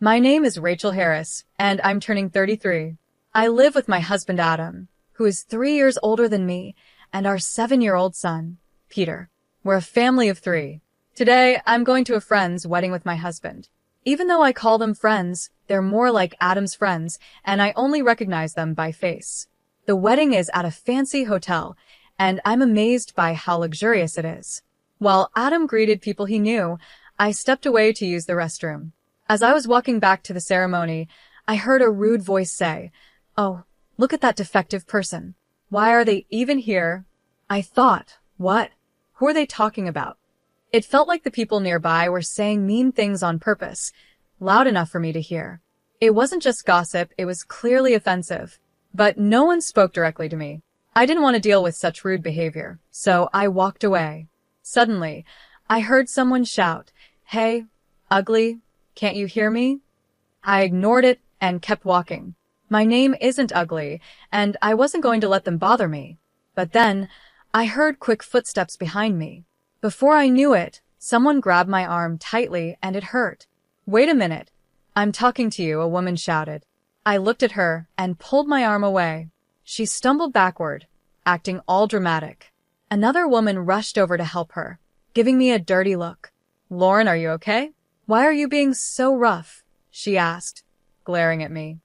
My name is Rachel Harris, and I'm turning 33. I live with my husband Adam, who is 3 years older than me, and our 7-year-old son, Peter. We're a family of 3. Today, I'm going to a friend's wedding with my husband. Even though I call them friends, they're more like Adam's friends, and I only recognize them by face. The wedding is at a fancy hotel, and I'm amazed by how luxurious it is. While Adam greeted people he knew, I stepped away to use the restroom. As I was walking back to the ceremony, I heard a rude voice say, "Oh, look at that defective person. Why are they even here?" I thought, what? Who are they talking about? It felt like the people nearby were saying mean things on purpose, loud enough for me to hear. It wasn't just gossip, it was clearly offensive. But no one spoke directly to me. I didn't want to deal with such rude behavior, so I walked away. Suddenly, I heard someone shout, "Hey, ugly, can't you hear me?" I ignored it and kept walking. My name isn't ugly, and I wasn't going to let them bother me. But then, I heard quick footsteps behind me. Before I knew it, someone grabbed my arm tightly and it hurt. "Wait a minute. I'm talking to you," a woman shouted. I looked at her and pulled my arm away. She stumbled backward, acting all dramatic. Another woman rushed over to help her, giving me a dirty look. "Lauren, are you okay? Why are you being so rough?" she asked, glaring at me.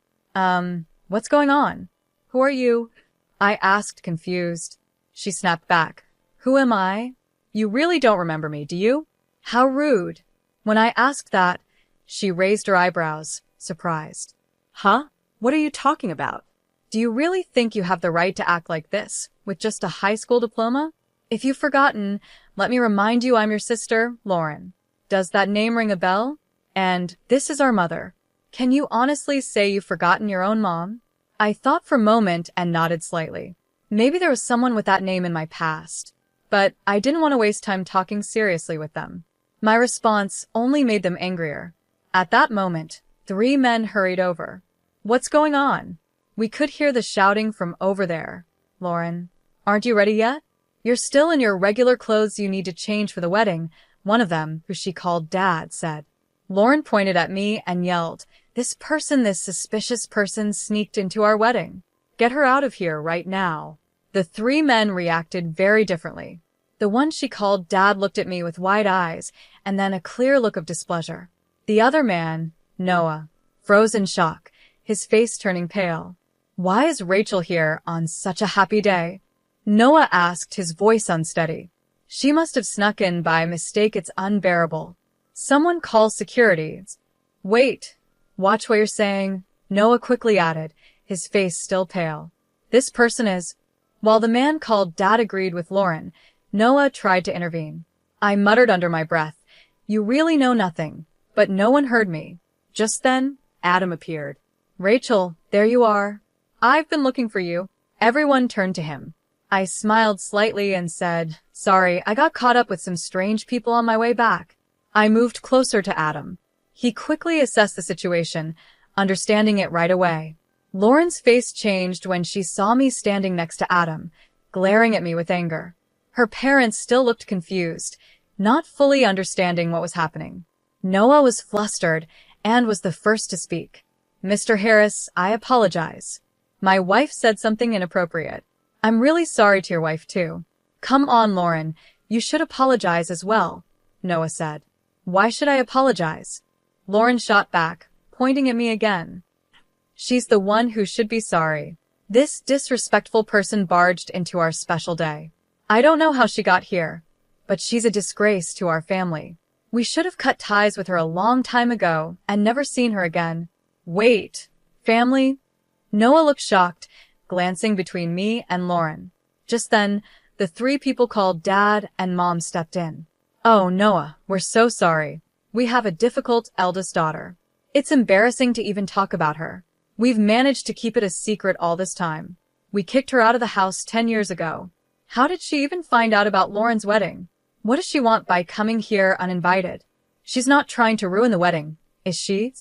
What's going on? Who are you?" I asked, confused. She snapped back. "Who am I? You really don't remember me, do you? How rude." When I asked that, she raised her eyebrows, surprised. "Huh? What are you talking about? Do you really think you have the right to act like this, with just a high school diploma? If you've forgotten, let me remind you I'm your sister, Lauren. Does that name ring a bell? And this is our mother. Can you honestly say you've forgotten your own mom?" I thought for a moment and nodded slightly. Maybe there was someone with that name in my past. But I didn't want to waste time talking seriously with them. My response only made them angrier. At that moment, 3 men hurried over. "What's going on?" "We could hear the shouting from over there. Lauren, aren't you ready yet? You're still in your regular clothes you need to change for the wedding," one of them, who she called Dad, said. Lauren pointed at me and yelled, this suspicious person sneaked into our wedding. Get her out of here right now." The 3 men reacted very differently. The one she called Dad looked at me with wide eyes and then a clear look of displeasure. The other man, Noah, froze in shock, his face turning pale. "Why is Rachel here on such a happy day?" Noah asked, his voice unsteady. "She must have snuck in by mistake. It's unbearable. Someone call security." "Wait, watch what you're saying," Noah quickly added, his face still pale. "This person is—" While the man called Dad agreed with Lauren, Noah tried to intervene. I muttered under my breath, "You really know nothing," but no one heard me. Just then, Adam appeared. "Rachel, there you are. I've been looking for you." Everyone turned to him. I smiled slightly and said, "Sorry, I got caught up with some strange people on my way back." I moved closer to Adam. He quickly assessed the situation, understanding it right away. Lauren's face changed when she saw me standing next to Adam, glaring at me with anger. Her parents still looked confused, not fully understanding what was happening. Noah was flustered and was the first to speak. "Mr. Harris, I apologize. My wife said something inappropriate. I'm really sorry to your wife, too." "Come on, Lauren, you should apologize as well," Noah said. "Why should I apologize?" Lauren shot back, pointing at me again. "She's the one who should be sorry. This disrespectful person barged into our special day. I don't know how she got here, but she's a disgrace to our family. We should have cut ties with her a long time ago and never seen her again." "Wait, family?" Noah looked shocked, glancing between me and Lauren. Just then, the 3 people called Dad and Mom stepped in. "Oh, Noah, we're so sorry. We have a difficult eldest daughter. It's embarrassing to even talk about her. We've managed to keep it a secret all this time. We kicked her out of the house 10 years ago. How did she even find out about Lauren's wedding? What does she want by coming here uninvited? She's not trying to ruin the wedding, is she?"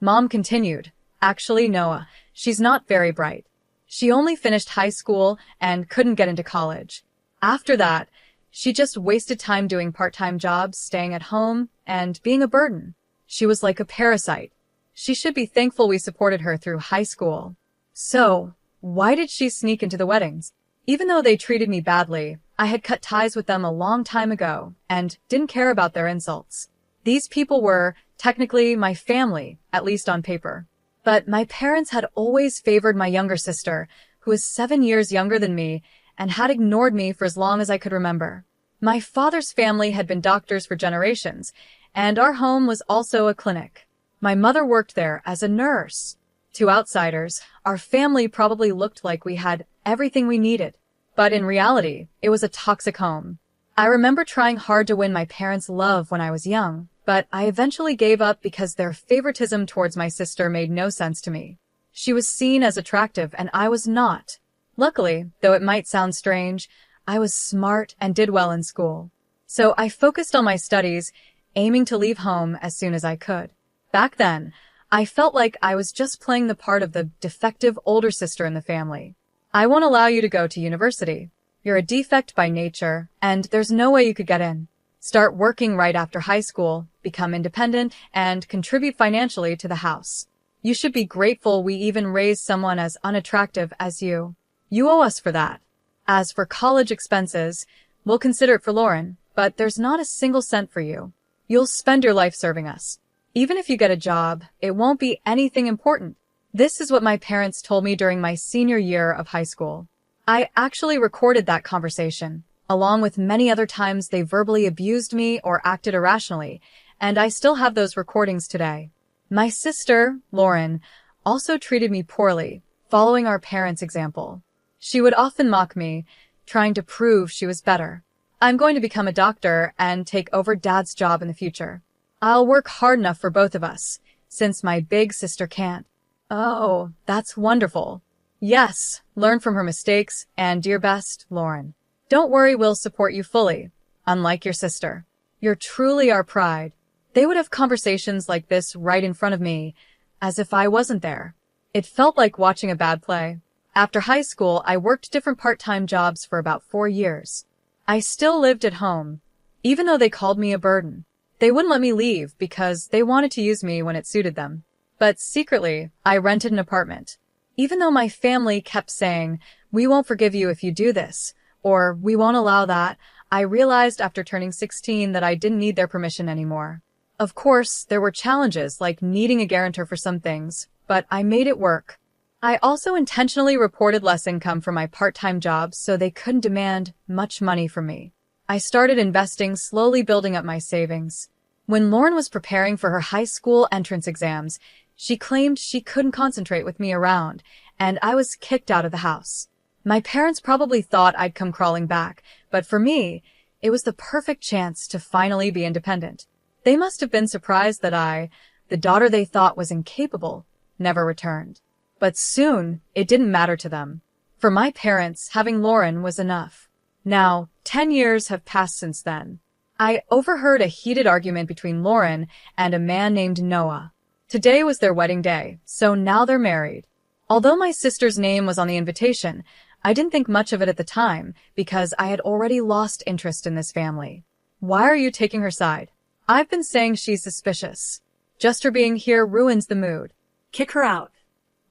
Mom continued. "Actually, Noah, she's not very bright. She only finished high school and couldn't get into college. After that, she just wasted time doing part-time jobs, staying at home, and being a burden. She was like a parasite. She should be thankful we supported her through high school. So, why did she sneak into the weddings? Even though they treated me badly, I had cut ties with them a long time ago and didn't care about their insults. These people were, technically, my family, at least on paper. But my parents had always favored my younger sister, who is 7 years younger than me, and had ignored me for as long as I could remember. My father's family had been doctors for generations, and our home was also a clinic. My mother worked there as a nurse. To outsiders, our family probably looked like we had everything we needed. But in reality, it was a toxic home. I remember trying hard to win my parents' love when I was young, but I eventually gave up because their favoritism towards my sister made no sense to me. She was seen as attractive and I was not. Luckily, though it might sound strange, I was smart and did well in school. So I focused on my studies, aiming to leave home as soon as I could. Back then, I felt like I was just playing the part of the defective older sister in the family. I won't allow you to go to university. You're a defect by nature, and there's no way you could get in. Start working right after high school, become independent, and contribute financially to the house. You should be grateful we even raised someone as unattractive as you. You owe us for that. As for college expenses, we'll consider it for Lauren, but there's not a single cent for you. You'll spend your life serving us. Even if you get a job, it won't be anything important. This is what my parents told me during my senior year of high school. I actually recorded that conversation, along with many other times they verbally abused me or acted irrationally, and I still have those recordings today. My sister, Lauren, also treated me poorly, following our parents' example. She would often mock me, trying to prove she was better. I'm going to become a doctor and take over Dad's job in the future. I'll work hard enough for both of us, since my big sister can't. Oh, that's wonderful. Yes, learn from her mistakes, and dear best, Lauren. Don't worry, we'll support you fully, unlike your sister. You're truly our pride. They would have conversations like this right in front of me, as if I wasn't there. It felt like watching a bad play. After high school, I worked different part-time jobs for about 4 years. I still lived at home, even though they called me a burden. They wouldn't let me leave because they wanted to use me when it suited them. But secretly, I rented an apartment. Even though my family kept saying, "We won't forgive you if you do this," or "We won't allow that," I realized after turning 16 that I didn't need their permission anymore. Of course, there were challenges like needing a guarantor for some things, but I made it work. I also intentionally reported less income from my part-time jobs so they couldn't demand much money from me. I started investing, slowly building up my savings. When Lauren was preparing for her high school entrance exams, she claimed she couldn't concentrate with me around, and I was kicked out of the house. My parents probably thought I'd come crawling back, but for me, it was the perfect chance to finally be independent. They must have been surprised that I, the daughter they thought was incapable, never returned. But soon, it didn't matter to them. For my parents, having Lauren was enough. Now, 10 years have passed since then. I overheard a heated argument between Lauren and a man named Noah. Today was their wedding day, so now they're married. Although my sister's name was on the invitation, I didn't think much of it at the time because I had already lost interest in this family. Why are you taking her side? I've been saying she's suspicious. Just her being here ruins the mood. Kick her out,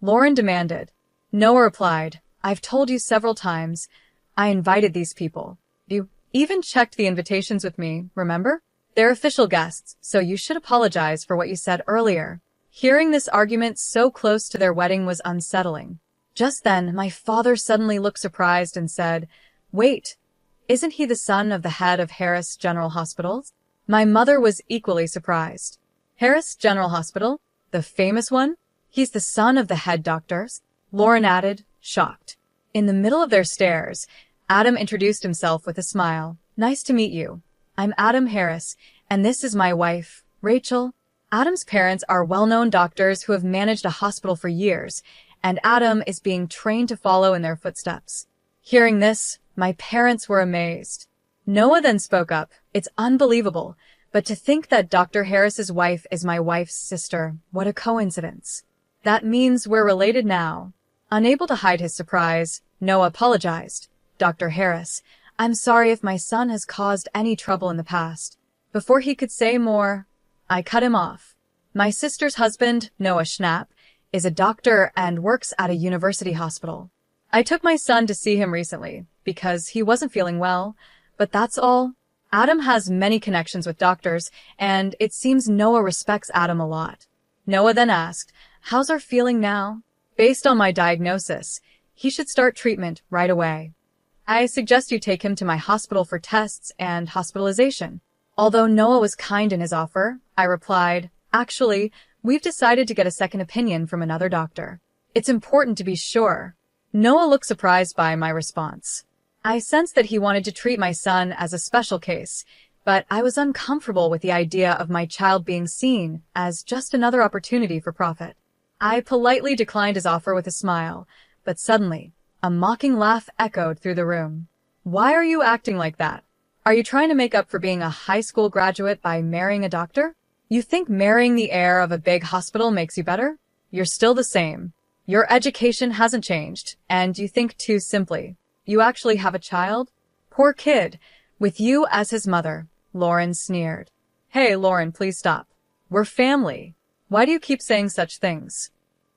Lauren demanded. Noah replied, I've told you several times. I invited these people. You even checked the invitations with me, remember? They're official guests, so you should apologize for what you said earlier. Hearing this argument so close to their wedding was unsettling. Just then, my father suddenly looked surprised and said, Wait, isn't he the son of the head of Harris General Hospital? My mother was equally surprised. Harris General Hospital? The famous one? He's the son of the head doctors? Lauren added, shocked. In the middle of their stares, Adam introduced himself with a smile. Nice to meet you. I'm Adam Harris, and this is my wife, Rachel. Adam's parents are well-known doctors who have managed a hospital for years, and Adam is being trained to follow in their footsteps. Hearing this, my parents were amazed. Noah then spoke up. It's unbelievable, but to think that Dr. Harris's wife is my wife's sister, what a coincidence. That means we're related now. Unable to hide his surprise, Noah apologized. Dr. Harris, I'm sorry if my son has caused any trouble in the past. Before he could say more, I cut him off. My sister's husband, Noah Schnapp, is a doctor and works at a university hospital. I took my son to see him recently because he wasn't feeling well, but that's all. Adam has many connections with doctors, and it seems Noah respects Adam a lot. Noah then asked, "How's our feeling now?" Based on my diagnosis, he should start treatment right away. I suggest you take him to my hospital for tests and hospitalization. Although Noah was kind in his offer, I replied, "Actually, we've decided to get a second opinion from another doctor. It's important to be sure." Noah looked surprised by my response. I sensed that he wanted to treat my son as a special case, but I was uncomfortable with the idea of my child being seen as just another opportunity for profit. I politely declined his offer with a smile, but suddenly, a mocking laugh echoed through the room. "Why are you acting like that? Are you trying to make up for being a high school graduate by marrying a doctor? You think marrying the heir of a big hospital makes you better? You're still the same. Your education hasn't changed, and you think too simply. You actually have a child? Poor kid, with you as his mother," Lauren sneered. "Hey, Lauren, please stop. We're family. Why do you keep saying such things?"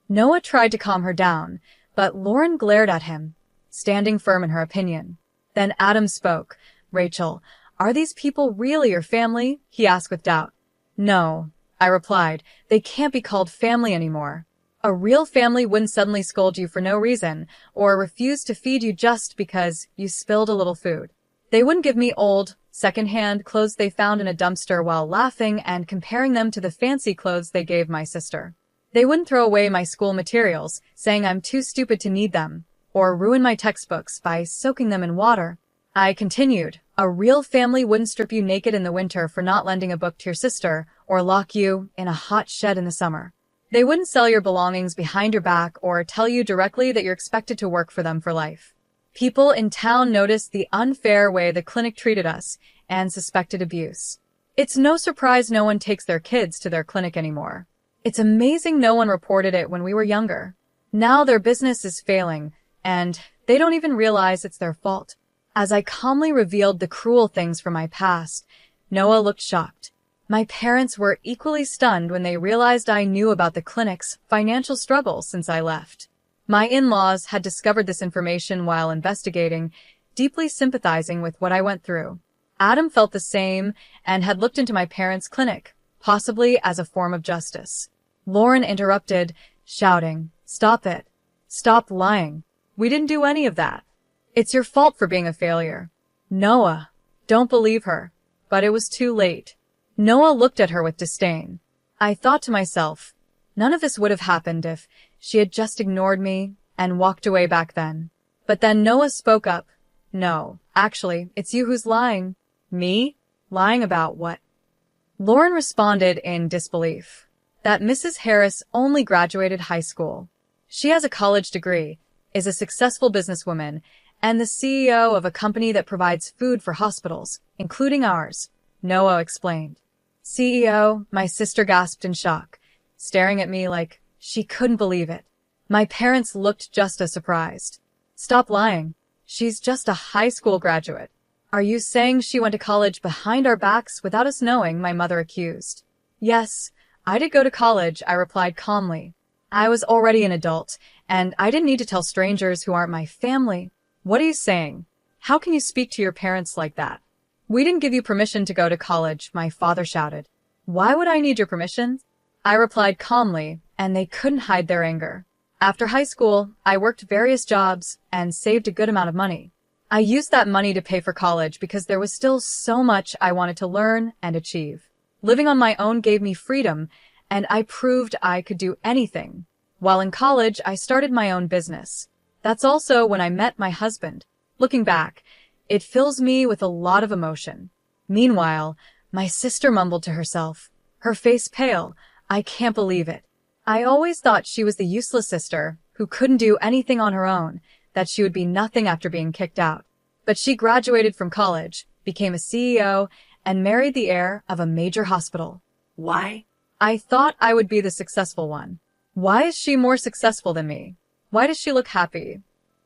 Noah tried to calm her down, but Lauren glared at him, standing firm in her opinion. Then Adam spoke. "Rachel, are these people really your family?" he asked with doubt. "No," I replied. "They can't be called family anymore. A real family wouldn't suddenly scold you for no reason, or refuse to feed you just because you spilled a little food. They wouldn't give me old, second-hand clothes they found in a dumpster while laughing and comparing them to the fancy clothes they gave my sister. They wouldn't throw away my school materials, saying I'm too stupid to need them, or ruin my textbooks by soaking them in water." I continued, "A real family wouldn't strip you naked in the winter for not lending a book to your sister, or lock you in a hot shed in the summer. They wouldn't sell your belongings behind your back or tell you directly that you're expected to work for them for life." People in town noticed the unfair way the clinic treated us and suspected abuse. It's no surprise no one takes their kids to their clinic anymore. It's amazing no one reported it when we were younger. Now their business is failing, and they don't even realize it's their fault. As I calmly revealed the cruel things from my past, Noah looked shocked. My parents were equally stunned when they realized I knew about the clinic's financial struggles since I left. My in-laws had discovered this information while investigating, deeply sympathizing with what I went through. Adam felt the same and had looked into my parents' clinic, possibly as a form of justice. Lauren interrupted, shouting, "Stop it. Stop lying. We didn't do any of that. It's your fault for being a failure." "Noah, don't believe her." But it was too late. Noah looked at her with disdain. I thought to myself, none of this would have happened if she had just ignored me and walked away back then. But then Noah spoke up. "No, actually, it's you who's lying." "Me? Lying about what?" Lauren responded in disbelief. "That Mrs. Harris only graduated high school. She has a college degree, is a successful businesswoman, and the CEO of a company that provides food for hospitals, including ours," Noah explained. "CEO?" my sister gasped in shock, staring at me like she couldn't believe it. My parents looked just as surprised. "Stop lying. She's just a high school graduate." "Are you saying she went to college behind our backs without us knowing?" my mother accused. "Yes, I did go to college," I replied calmly. "I was already an adult, and I didn't need to tell strangers who aren't my family." "What are you saying? How can you speak to your parents like that?" "We didn't give you permission to go to college," my father shouted. "Why would I need your permission?" I replied calmly, and they couldn't hide their anger. After high school, I worked various jobs and saved a good amount of money. I used that money to pay for college because there was still so much I wanted to learn and achieve. Living on my own gave me freedom, and I proved I could do anything. While in college, I started my own business. That's also when I met my husband. Looking back, it fills me with a lot of emotion. Meanwhile, my sister mumbled to herself, her face pale. "I can't believe it. I always thought she was the useless sister who couldn't do anything on her own, that she would be nothing after being kicked out. But she graduated from college, became a CEO, and married the heir of a major hospital. Why? I thought I would be the successful one. Why is she more successful than me? Why does she look happy?"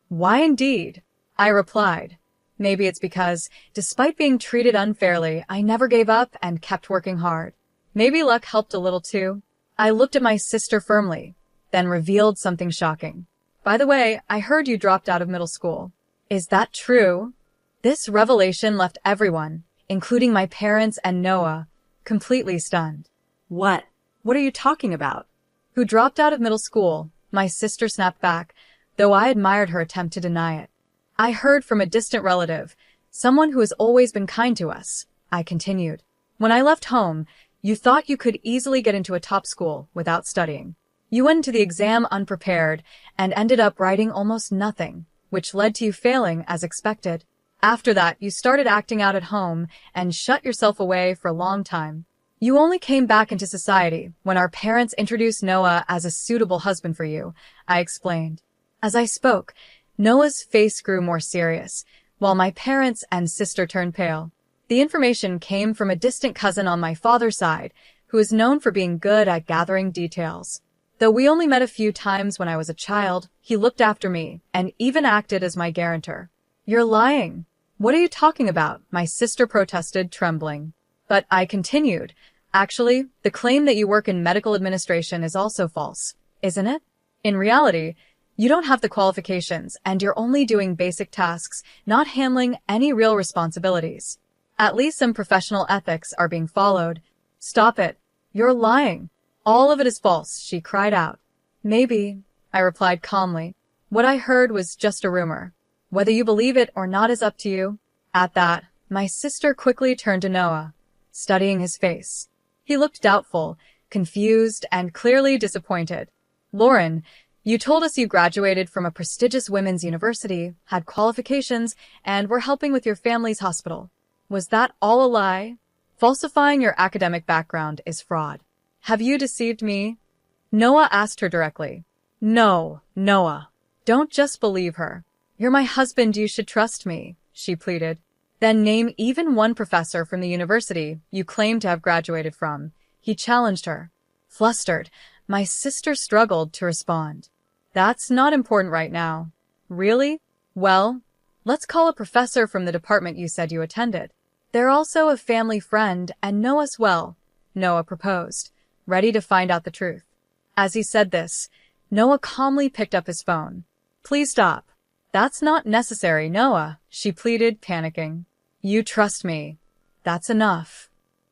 "Why indeed?" I replied. "Maybe it's because, despite being treated unfairly, I never gave up and kept working hard. Maybe luck helped a little too. I looked at my sister firmly, then revealed something shocking. By the way, I heard you dropped out of middle school. Is that true? This revelation left everyone, including my parents and Noah, completely stunned. What? What are you talking about? Who dropped out of middle school? My sister snapped back, though I admired her attempt to deny it. I heard from a distant relative, someone who has always been kind to us, I continued. When I left home, you thought you could easily get into a top school without studying. You went into the exam unprepared and ended up writing almost nothing, which led to you failing as expected. After that, you started acting out at home and shut yourself away for a long time. You only came back into society when our parents introduced Noah as a suitable husband for you, I explained. As I spoke, Noah's face grew more serious, while my parents and sister turned pale. The information came from a distant cousin on my father's side, who is known for being good at gathering details. Though we only met a few times when I was a child, he looked after me and even acted as my guarantor. You're lying. What are you talking about? My sister protested, trembling. But I continued. Actually, the claim that you work in medical administration is also false, isn't it? In reality, you don't have the qualifications and you're only doing basic tasks, not handling any real responsibilities. At least some professional ethics are being followed. Stop it. You're lying. All of it is false, she cried out. Maybe, I replied calmly. What I heard was just a rumor. Whether you believe it or not is up to you. At that, my sister quickly turned to Noah, studying his face. He looked doubtful, confused, and clearly disappointed. Lauren, you told us you graduated from a prestigious women's university, had qualifications, and were helping with your family's hospital. Was that all a lie? Falsifying your academic background is fraud. Have you deceived me? Noah asked her directly. No, Noah. Don't just believe her. You're my husband, you should trust me, she pleaded. Then name even one professor from the university you claim to have graduated from. He challenged her. Flustered, my sister struggled to respond. That's not important right now. Really? Well, let's call a professor from the department you said you attended. They're also a family friend and know us well, Noah proposed, ready to find out the truth. As he said this, Noah calmly picked up his phone. Please stop. That's not necessary, Noah, she pleaded, panicking. You trust me. That's enough.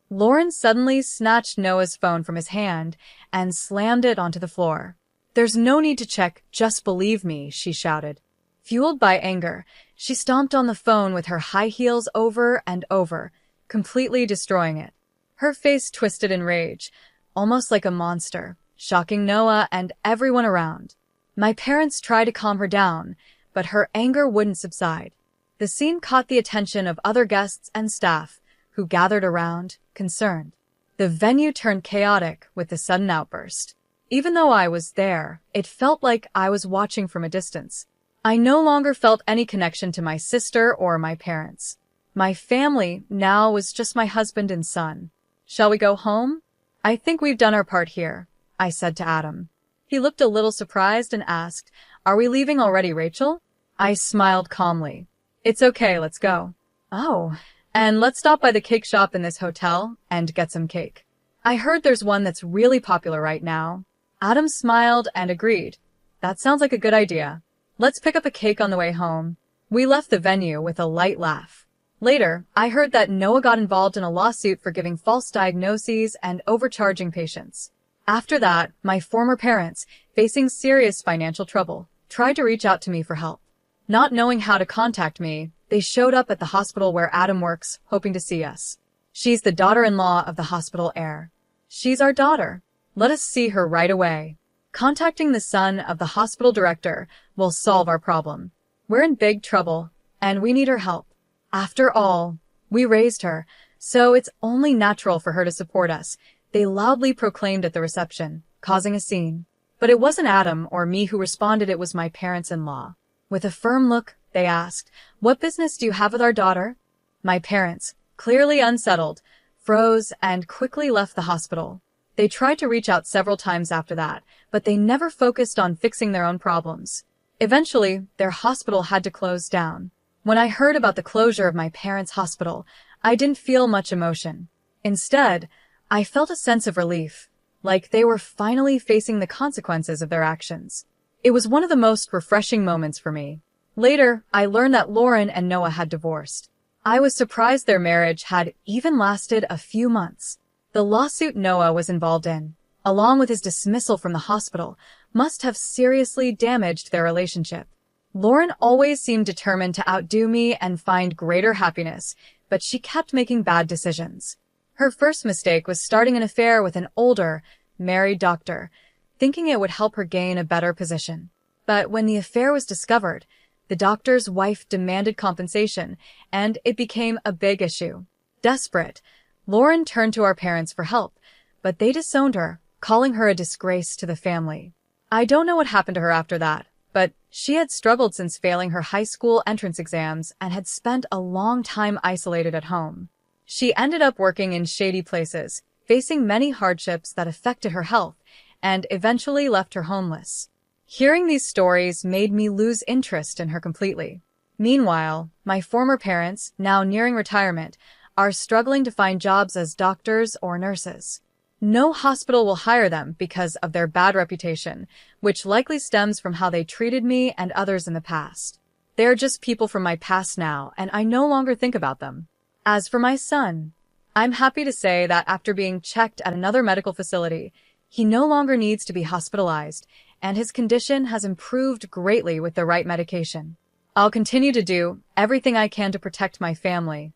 Lauren suddenly snatched Noah's phone from his hand and slammed it onto the floor. There's no need to check, just believe me, she shouted. Fueled by anger, she stomped on the phone with her high heels over and over, completely destroying it. Her face twisted in rage, almost like a monster, shocking Noah and everyone around. My parents tried to calm her down, but her anger wouldn't subside. The scene caught the attention of other guests and staff, who gathered around, concerned. The venue turned chaotic with the sudden outburst. Even though I was there, it felt like I was watching from a distance. I no longer felt any connection to my sister or my parents. My family now was just my husband and son. Shall we go home? I think we've done our part here, I said to Adam. He looked a little surprised and asked, Are we leaving already, Rachel? I smiled calmly. It's okay, let's go. Oh, and let's stop by the cake shop in this hotel and get some cake. I heard there's one that's really popular right now. Adam smiled and agreed. That sounds like a good idea. Let's pick up a cake on the way home. We left the venue with a light laugh. Later, I heard that Noah got involved in a lawsuit for giving false diagnoses and overcharging patients. After that, my former parents, facing serious financial trouble, tried to reach out to me for help. Not knowing how to contact me, they showed up at the hospital where Adam works, hoping to see us. She's the daughter-in-law of the hospital heir. She's our daughter. Let us see her right away. Contacting the son of the hospital director will solve our problem. We're in big trouble, and we need her help. After all, we raised her, so it's only natural for her to support us, they loudly proclaimed at the reception, causing a scene. But it wasn't Adam or me who responded, it was my parents-in-law. With a firm look, they asked, What business do you have with our daughter? My parents, clearly unsettled, froze and quickly left the hospital. They tried to reach out several times after that, but they never focused on fixing their own problems. Eventually, their hospital had to close down. When I heard about the closure of my parents' hospital, I didn't feel much emotion. Instead, I felt a sense of relief, like they were finally facing the consequences of their actions. It was one of the most refreshing moments for me. Later, I learned that Lauren and Noah had divorced. I was surprised their marriage had even lasted a few months. The lawsuit Noah was involved in, along with his dismissal from the hospital, must have seriously damaged their relationship. Lauren always seemed determined to outdo me and find greater happiness, but she kept making bad decisions. Her first mistake was starting an affair with an older, married doctor, thinking it would help her gain a better position. But when the affair was discovered, the doctor's wife demanded compensation, and it became a big issue. Desperate, Lauren turned to our parents for help, but they disowned her, calling her a disgrace to the family. I don't know what happened to her after that, but she had struggled since failing her high school entrance exams and had spent a long time isolated at home. She ended up working in shady places, facing many hardships that affected her health, and eventually left her homeless. Hearing these stories made me lose interest in her completely. Meanwhile, my former parents, now nearing retirement, are struggling to find jobs as doctors or nurses. No hospital will hire them because of their bad reputation, which likely stems from how they treated me and others in the past. They are just people from my past now, and I no longer think about them. As for my son, I'm happy to say that after being checked at another medical facility, he no longer needs to be hospitalized, and his condition has improved greatly with the right medication. I'll continue to do everything I can to protect my family